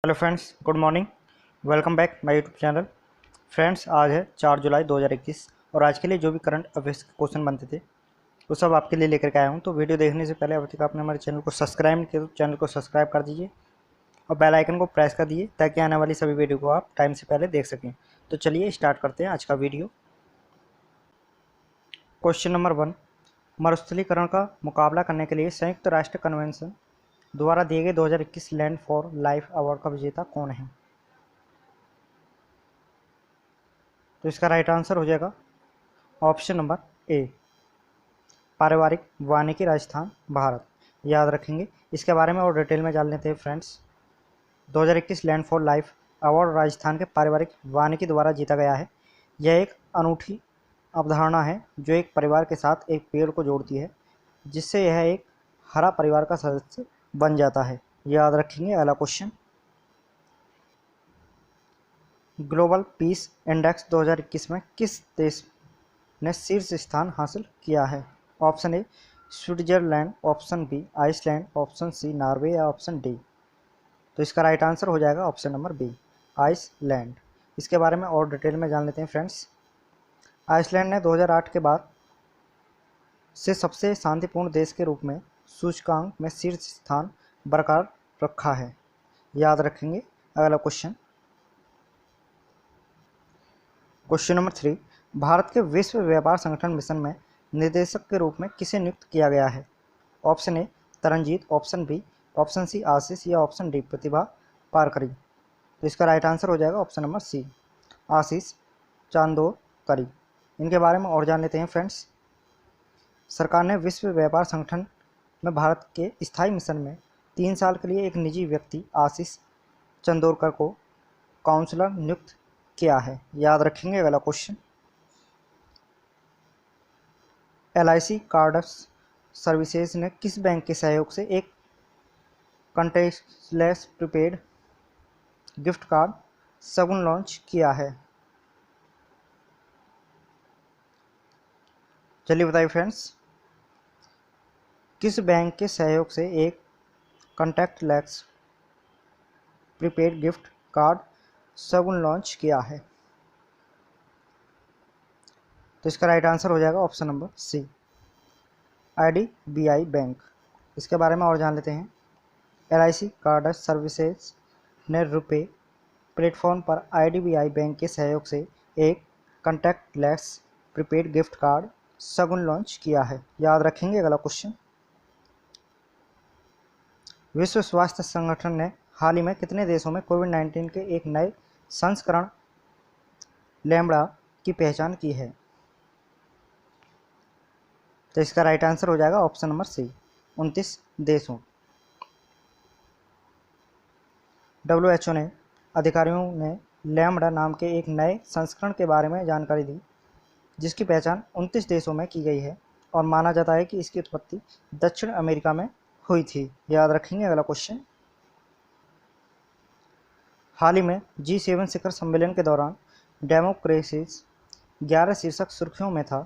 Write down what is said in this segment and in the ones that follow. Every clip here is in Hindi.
Hello friends, good morning. Welcome back my YouTube channel. Friends, आज है 4 जुलाई 2021 और आज के लिए जो भी करंट अफेयर्स के क्वेश्चन बनते थे वो सब आपके लिए लेकर के आया हूँ। तो वीडियो देखने से पहले अब तक आपने हमारे चैनल को सब्सक्राइब नहीं किया तो चैनल को सब्सक्राइब कर दीजिए और बेल आइकन को प्रेस कर दीजिए ताकि आने वाली सभी वीडियो को आप टाइम से पहले देख सकें। तो चलिए स्टार्ट करते हैं आज का वीडियो। क्वेश्चन नंबर 1, मरुस्थलीकरण का मुकाबला करने के लिए संयुक्त राष्ट्र कन्वेंशन द्वारा दिए गए 2021 लैंड फॉर लाइफ अवार्ड का विजेता कौन है? तो इसका राइट आंसर हो जाएगा ऑप्शन नंबर ए, पारिवारिक वानिकी राजस्थान भारत। याद रखेंगे। इसके बारे में और डिटेल में जान लेते हैं friends. 2021 land for life award Rajasthan के पारिवारिक वानिकी द्वारा जीता गया है। यह एक अनूठी अवधारणा है जो एक परिवार के साथ एक पेड़ को जोड़ती है, जिससे यह एक हरा परिवार का सदस्य बन जाता है। याद रखेंगे। अगला क्वेश्चन, ग्लोबल पीस इंडेक्स 2021 में किस देश ने शीर्ष स्थान हासिल किया है? Option A Switzerland, option B Iceland, option C Norway या ऑप्शन डी। तो इसका राइट आंसर हो जाएगा ऑप्शन नंबर बी, आइसलैंड। इसके बारे में और डिटेल में जान लेते हैं फ्रेंड्स। आइसलैंड ने 2008 के बाद से सबसे शांतिपूर्ण देश के रूप में सूचकांक में शीर्ष स्थान बरकरार रखा है। याद रखेंगे। अगला क्वेश्चन, क्वेश्चन नंबर 3, भारत के विश्व व्यापार संगठन मिशन में निदेशक के रूप में किसे नियुक्त किया गया है? Option A Taranjit, option B, option C Ashish या ऑप्शन डी प्रतिभा पारकरी। तो इसका राइट आंसर हो जाएगा ऑप्शन नंबर सी, आशीष चांदोरकरी। इनके बारे में और जान लेते हैं फ्रेंड्स। सरकार ने विश्व व्यापार संगठन में भारत के स्थायी मिशन में 3 साल के लिए एक निजी व्यक्ति आशीष चंदोरकर को काउंसलर नियुक्त किया है। याद रखेंगे। अगला क्वेश्चन, LIC कार्ड्स सर्विसेज ने किस बैंक के सहयोग से एक कंटेस्टलेस prepaid gift card Shagun launch किया है? चलिए बताइए फ्रेंड्स, किस बैंक के सहयोग से एक contactless prepaid gift card Shagun launch किया है? तो इसका राइट आंसर हो जाएगा option number C, IDBI bank. इसके बारे में और जान लेते हैं। LIC कार्ड सर्विसेज ने रुपे प्लेटफॉर्म पर IDBI बैंक के सहयोग से एक कंटैक्टलेस prepaid gift card Shagun launch किया है। याद रखेंगे। अगला क्वेश्चन, विश्व स्वास्थ्य संगठन ने हाल ही में कितने देशों में कोविड-19 के एक नए संस्करण लैम्ब्डा की पहचान की है? तो इसका राइट आंसर हो जाएगा ऑप्शन नंबर सी, 29 देशों। WHO ने अधिकारियों ने लैम्ब्डा नाम के एक नए संस्करण के बारे में जानकारी दी, जिसकी पहचान 29 देशों में की गई है और माना जाता है कि इसकी उत्पत्ति दक्षिण अमेरिका में हुई थी। याद रखेंगे। अगला क्वेश्चन, हाल ही में G7 शिखर सम्मेलन के दौरान डेमोक्रेसीज 11 शीर्षक सुर्खियों में था।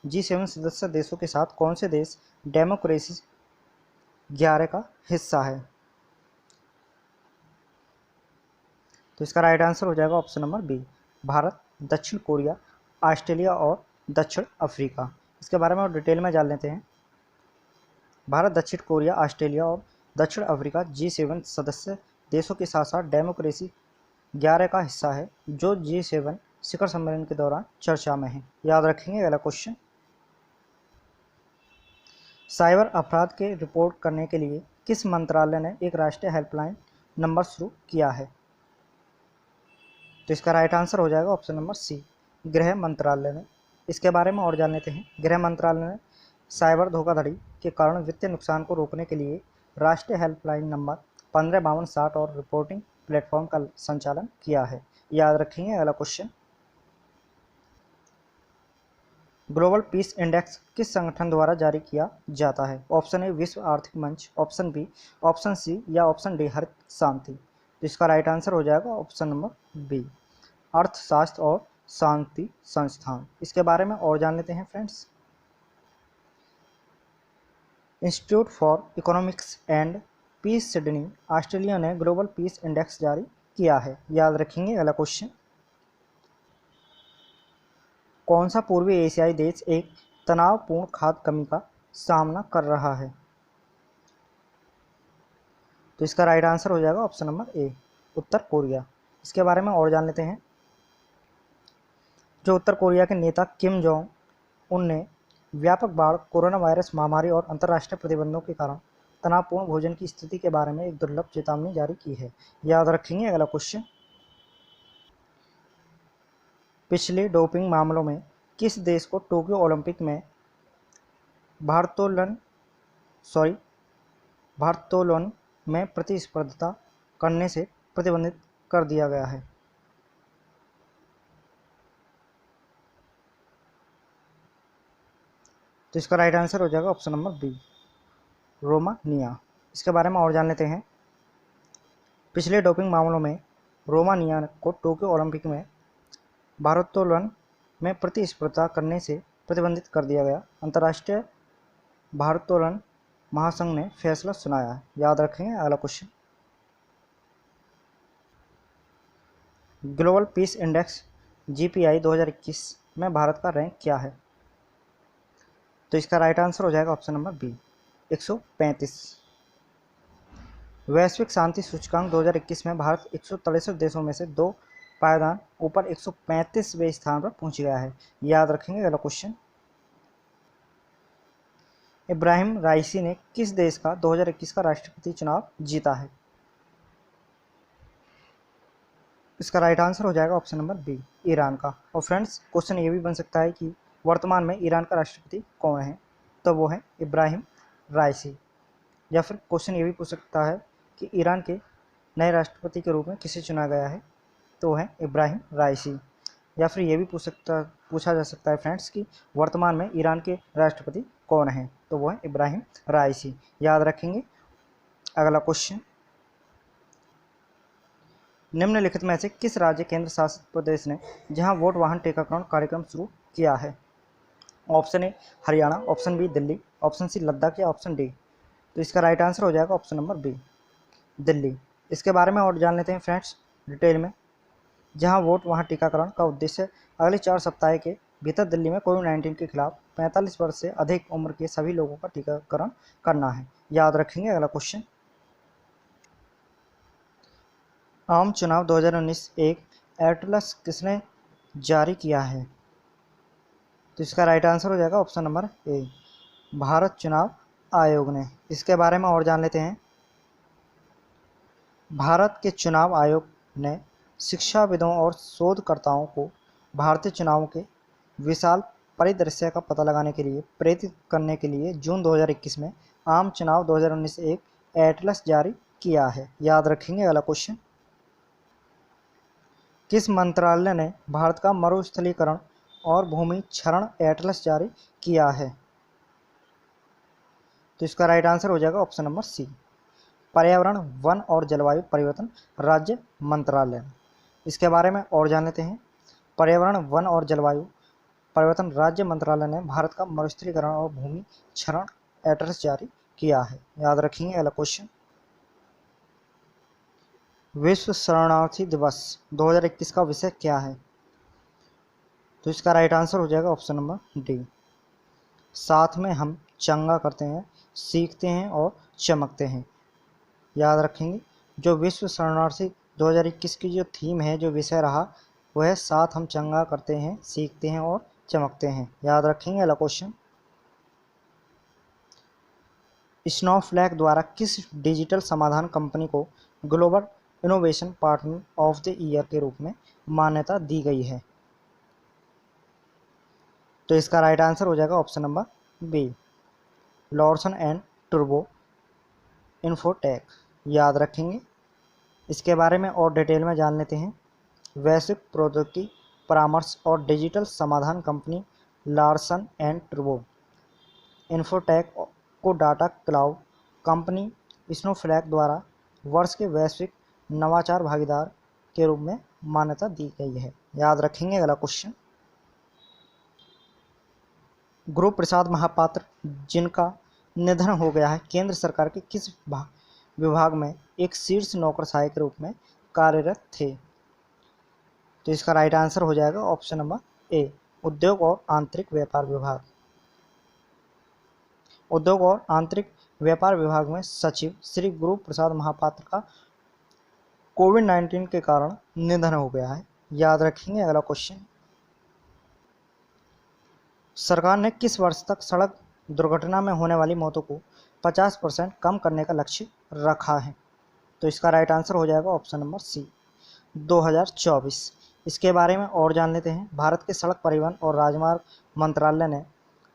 G7 सदस्य देशों के साथ कौन से देश डेमोक्रेसीज 11 का हिस्सा है? तो इसका राइट आंसर हो जाएगा ऑप्शन नंबर बी, भारत, दक्षिण कोरिया, ऑस्ट्रेलिया और दक्षिण अफ्रीका। इसके बारे में और डिटेल में जान लेते हैं। भारत, दक्षिण कोरिया, ऑस्ट्रेलिया और दक्षिण अफ्रीका G7 सदस्य देशों के साथ साथ डेमोक्रेसी 11 का हिस्सा है, जो G7 शिखर सम्मेलन के दौरान चर्चा में है। याद रखेंगे। अगला क्वेश्चन, साइबर अपराध के रिपोर्ट करने के लिए किस मंत्रालय ने एक राष्ट्रीय हेल्पलाइन नंबर शुरू किया है? तो इसका राइट आंसर हो जाएगा ऑप्शन नंबर सी, गृह मंत्रालय ने। इसके बारे में और जान लेते हैं। गृह मंत्रालय ने साइबर धोखाधड़ी के कारण वित्तीय नुकसान को रोकने के लिए राष्ट्रीय हेल्पलाइन नंबर 155260 और रिपोर्टिंग प्लेटफॉर्म का संचालन किया है। याद रखेंगे। अगला क्वेश्चन, ग्लोबल पीस इंडेक्स किस संगठन द्वारा जारी किया जाता है? ऑप्शन ए विश्व आर्थिक मंच, ऑप्शन बी, ऑप्शन सी या ऑप्शन डी हरित शांति। तो इसका राइट आंसर हो जाएगा ऑप्शन नंबर बी, अर्थशास्त्र और शांति संस्थान। इसके बारे में और जान लेते हैं friends. Institute for economics and peace Sydney Australia ने ग्लोबल पीस इंडेक्स जारी किया है? याद रखेंगे। अगला क्वेश्चन, कौन सा पूर्वी एशियाई देश एक तनावपूर्ण खाद्य कमी का सामना कर रहा है? तो इसका राइट आंसर हो जाएगा option number A, Uttar Korea. इसके बारे में और जान लेते हैं। जो उत्तर कोरिया के नेता किम जोंग उन ने व्यापक बाढ़, कोरोना वायरस महामारी और अंतर्राष्ट्रीय प्रतिबंधों के कारण तनावपूर्ण भोजन की स्थिति के बारे में एक दुर्लभ चेतावनी जारी की है। याद रखेंगे। अगला क्वेश्चन, पिछले डोपिंग मामलों में किस देश को टोक्यो ओलंपिक में भारोत्तोलन में प्रतिस्पर्धा करने से प्रतिबंधित कर दिया गया है? तो इसका राइट आंसर हो जाएगा ऑप्शन नंबर बी, रोमानिया। इसके बारे में और जान लेते हैं। पिछले डोपिंग मामलों में रोमानिया को टोक्यो ओलंपिक में भारोत्तोलन में प्रतिस्पर्धा करने से प्रतिबंधित कर दिया गया। अंतर्राष्ट्रीय भारोत्तोलन महासंघ ने फैसला सुनाया है। याद रखेंगे। अगला question, global peace index GPI 2021 में भारत का रैंक क्या है? तो इसका राइट आंसर हो जाएगा ऑप्शन नंबर बी, 135। वैश्विक शांति सूचकांक 2021 में भारत 163 देशों में से 2 पायदान ऊपर 135वें स्थान पर पहुंच गया है। याद रखेंगे। अगला क्वेश्चन, इब्राहिम राइसी ने किस देश का 2021 का राष्ट्रपति चुनाव जीता है? इसका राइट आंसर हो जाएगा ऑप्शन नंबर बी, ईरान का। और फ्रेंड्स, क्वेश्चन ये भी बन सकता है कि वर्तमान में ईरान का राष्ट्रपति कौन है? तो वो है इब्राहिम राइसी। या फिर क्वेश्चन ये भी पूछ सकता है कि ईरान के नए राष्ट्रपति के रूप में किसे चुना गया है? तो है इब्राहिम राइसी। या फिर ये भी पूछा जा सकता है फ्रेंड्स कि वर्तमान में ईरान के राष्ट्रपति कौन है? तो वो है इब्राहिम राइसी। याद रखेंगे। अगला क्वेश्चन, निम्नलिखित में से किस राज्य केंद्र शासित प्रदेश ने जहां वोट वाहन टीकाकरण कार्यक्रम शुरू किया है? Option A Haryana, option B Delhi, option C Ladakh या ऑप्शन डी। तो इसका राइट आंसर हो जाएगा ऑप्शन नंबर बी, दिल्ली। इसके बारे में और जान लेते हैं फ्रेंड्स डिटेल में। जहां वोट वहां टीकाकरण का उद्देश्य अगले 4 सप्ताह के भीतर दिल्ली में कोविड-19 के खिलाफ 45 वर्ष से अधिक उम्र के सभी लोगों का टीकाकरण करना है। याद रखेंगे। अगला क्वेश्चन, आम चुनाव 2019 एक एटलस किसने जारी किया है? तो इसका राइट आंसर हो जाएगा ऑप्शन नंबर ए, भारत चुनाव आयोग ने। इसके बारे में और जान लेते हैं। भारत के चुनाव आयोग ने शिक्षाविदों और शोधकर्ताओं को भारतीय चुनावों के विशाल परिदृश्य का पता लगाने के लिए प्रेरित करने के लिए जून 2021 में आम चुनाव 2019 एक एटलस जारी किया है। याद रखेंगे। अगला क्वेश्चन, किस मंत्रालय ने भारत का मरुस्थलीकरण और भूमि क्षरण एटलस जारी किया है? तो इसका राइट आंसर हो जाएगा ऑप्शन नंबर सी, पर्यावरण, वन और जलवायु परिवर्तन राज्य मंत्रालय। इसके बारे में और जान लेते हैं। पर्यावरण, वन और जलवायु परिवर्तन राज्य मंत्रालय ने भारत का मरुस्थलीकरण और भूमि क्षरण एटलस जारी किया है। याद रखेंगे। अगला क्वेश्चन, विश्व शरणार्थी दिवस 2021 का विषय क्या है? तो इसका राइट आंसर हो जाएगा ऑप्शन नंबर डी, साथ में हम चंगा करते हैं, सीखते हैं और चमकते हैं। याद रखेंगे। जो विश्व शरणार्थी 2021 की जो थीम है, जो विषय रहा, वो है साथ हम चंगा करते हैं, सीखते हैं और चमकते हैं। याद रखेंगे। अगला क्वेश्चन, स्नोफ्लैक द्वारा किस डिजिटल समाधान कंपनी को global innovation partner of the year के रूप में मान्यता दी गई है? तो इसका राइट आंसर हो जाएगा option number B, Larsen and टर्बो इन्फोटेक। याद रखेंगे। इसके बारे में और डिटेल में जान लेते हैं। वैश्विक प्रौद्योगिकी परामर्श और डिजिटल समाधान कंपनी लॉर्सन एंड टर्बो इन्फोटेक को डाटा क्लाउड कंपनी स्नोफ्लैक द्वारा वर्ष के वैश्विक नवाचार भागीदार के रूप में मान्यता दी गई है। याद रखेंगे। अगला क्वेश्चन, गुरु प्रसाद महापात्र जिनका निधन हो गया है, केंद्र सरकार के किस विभाग में एक शीर्ष नौकरशाही के रूप में कार्यरत थे। तो इसका राइट आंसर हो जाएगा ऑप्शन नंबर ए, उद्योग और आंतरिक व्यापार विभाग। उद्योग और आंतरिक व्यापार विभाग में सचिव श्री गुरु प्रसाद महापात्र का कोविड-19 के कारण निधन हो गया है। याद रखेंगे। अगला क्वेश्चन, सरकार ने किस वर्ष तक सड़क दुर्घटना में होने वाली मौतों को 50% कम करने का लक्ष्य रखा है? तो इसका राइट आंसर हो जाएगा ऑप्शन नंबर सी, 2024। इसके बारे में और जान लेते हैं। भारत के सड़क परिवहन और राजमार्ग मंत्रालय ने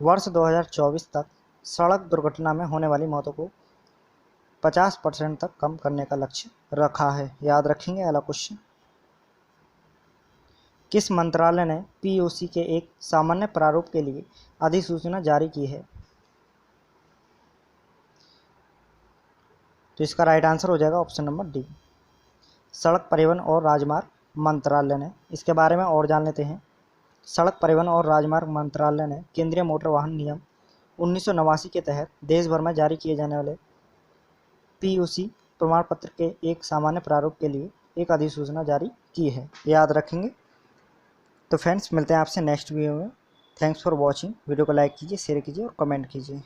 वर्ष 2024 तक सड़क दुर्घटना में होने वाली मौतों को 50% तक कम करने का लक्ष्य रखा है। याद रखेंगे। अगला क्वेश्चन, किस मंत्रालय ने पीओसी के एक सामान्य प्रारूप के लिए अधिसूचना जारी की है? तो इसका राइट आंसर हो जाएगा ऑप्शन नंबर डी, सड़क परिवहन और राजमार्ग मंत्रालय ने। इसके बारे में और जान लेते हैं। सड़क परिवहन और राजमार्ग मंत्रालय ने केंद्रीय मोटर वाहन नियम 1989 के तहत देश भर में जारी किए जाने वाले पीयूसी प्रमाण पत्र के एक सामान्य प्रारूप के लिए एक अधिसूचना जारी की है। याद रखेंगे। तो फ्रेंड्स, मिलते हैं आपसे नेक्स्ट वीडियो में। Thanks for watching. वीडियो को लाइक कीजिए, शेयर कीजिए और कमेंट कीजिए।